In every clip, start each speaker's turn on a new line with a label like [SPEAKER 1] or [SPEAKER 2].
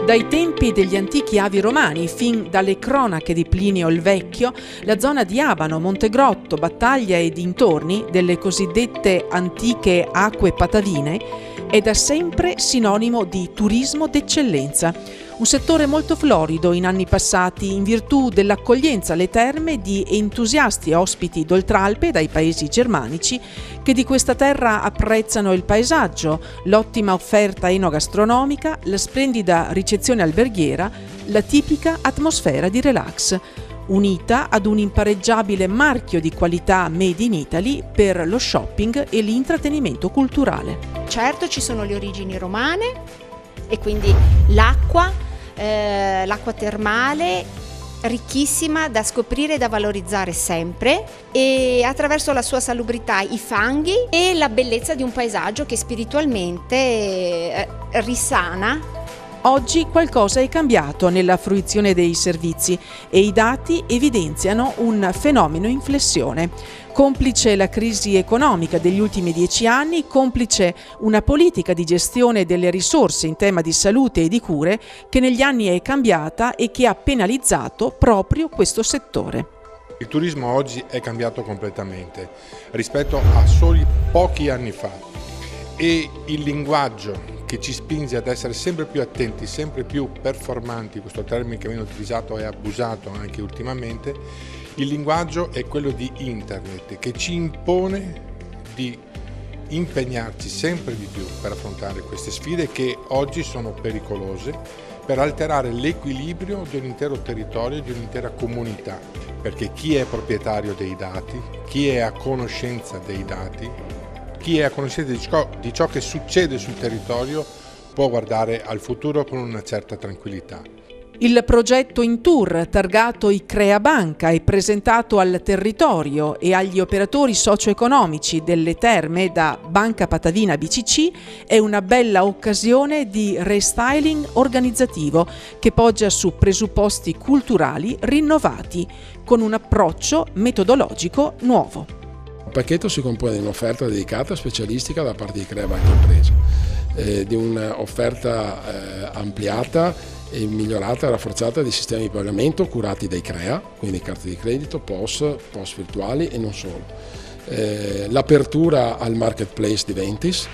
[SPEAKER 1] Dai tempi degli antichi avi romani, fin dalle cronache di Plinio il Vecchio, la zona di Abano, Montegrotto, Battaglia e dintorni delle cosiddette antiche acque patavine è da sempre sinonimo di turismo d'eccellenza. Un settore molto florido in anni passati in virtù dell'accoglienza alle terme di entusiasti ospiti d'Oltralpe dai paesi germanici che di questa terra apprezzano il paesaggio, l'ottima offerta enogastronomica, la splendida ricezione alberghiera, la tipica atmosfera di relax, unita ad un impareggiabile marchio di qualità made in Italy per lo shopping e l'intrattenimento culturale.
[SPEAKER 2] Certo, ci sono le origini romane e quindi l'acqua termale ricchissima da scoprire e da valorizzare sempre, e attraverso la sua salubrità i fanghi e la bellezza di un paesaggio che spiritualmente risana.
[SPEAKER 1] Oggi qualcosa è cambiato nella fruizione dei servizi e i dati evidenziano un fenomeno in flessione. Complice la crisi economica degli ultimi 10 anni, complice una politica di gestione delle risorse in tema di salute e di cure che negli anni è cambiata e che ha penalizzato proprio questo settore.
[SPEAKER 3] Il turismo oggi è cambiato completamente rispetto a soli pochi anni fa e il linguaggio che ci spinge ad essere sempre più attenti, sempre più performanti, questo termine che viene utilizzato e abusato anche ultimamente, il linguaggio è quello di Internet che ci impone di impegnarci sempre di più per affrontare queste sfide che oggi sono pericolose per alterare l'equilibrio di un intero territorio, di un'intera comunità, perché chi è proprietario dei dati, chi è a conoscenza dei dati, chi è a conoscenza di ciò che succede sul territorio può guardare al futuro con una certa tranquillità.
[SPEAKER 1] Il progetto Intour, targato Icrea Banca e presentato al territorio e agli operatori socio-economici delle terme da Banca Patavina BCC, è una bella occasione di restyling organizzativo che poggia su presupposti culturali rinnovati, con un approccio metodologico nuovo.
[SPEAKER 4] Il pacchetto si compone di un'offerta dedicata specialistica da parte di Icrea Banca Imprese, di un'offerta ampliata e migliorata e rafforzata dei sistemi di pagamento curati dai Icrea, quindi carte di credito, POS virtuali e non solo. L'apertura al marketplace di Ventis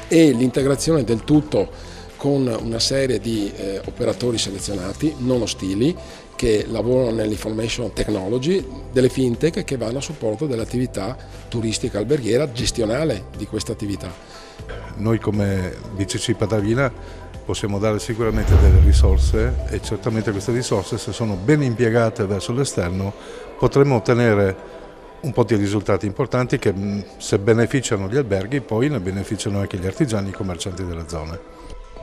[SPEAKER 4] e l'integrazione del tutto con una serie di operatori selezionati, non ostili, che lavorano nell'information technology, delle fintech che vanno a supporto dell'attività turistica alberghiera gestionale di questa attività.
[SPEAKER 5] Noi come BCC Patavina possiamo dare sicuramente delle risorse e certamente queste risorse, se sono ben impiegate verso l'esterno, potremo ottenere un po' di risultati importanti che, se beneficiano gli alberghi, poi ne beneficiano anche gli artigiani e i commercianti delle zone.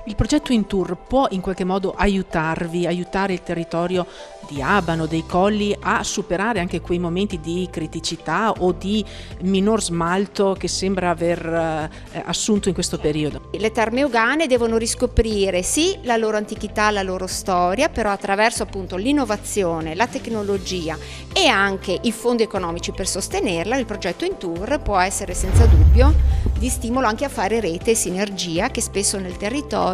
[SPEAKER 1] Il progetto Intour può in qualche modo aiutare il territorio di Abano, dei Colli, a superare anche quei momenti di criticità o di minor smalto che sembra aver assunto in questo periodo?
[SPEAKER 2] Le terme euganee devono riscoprire sì la loro antichità, la loro storia, però attraverso appunto l'innovazione, la tecnologia e anche i fondi economici per sostenerla, il progetto Intour può essere senza dubbio di stimolo anche a fare rete e sinergia che spesso nel territorio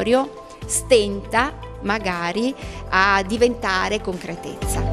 [SPEAKER 2] stenta magari a diventare concretezza.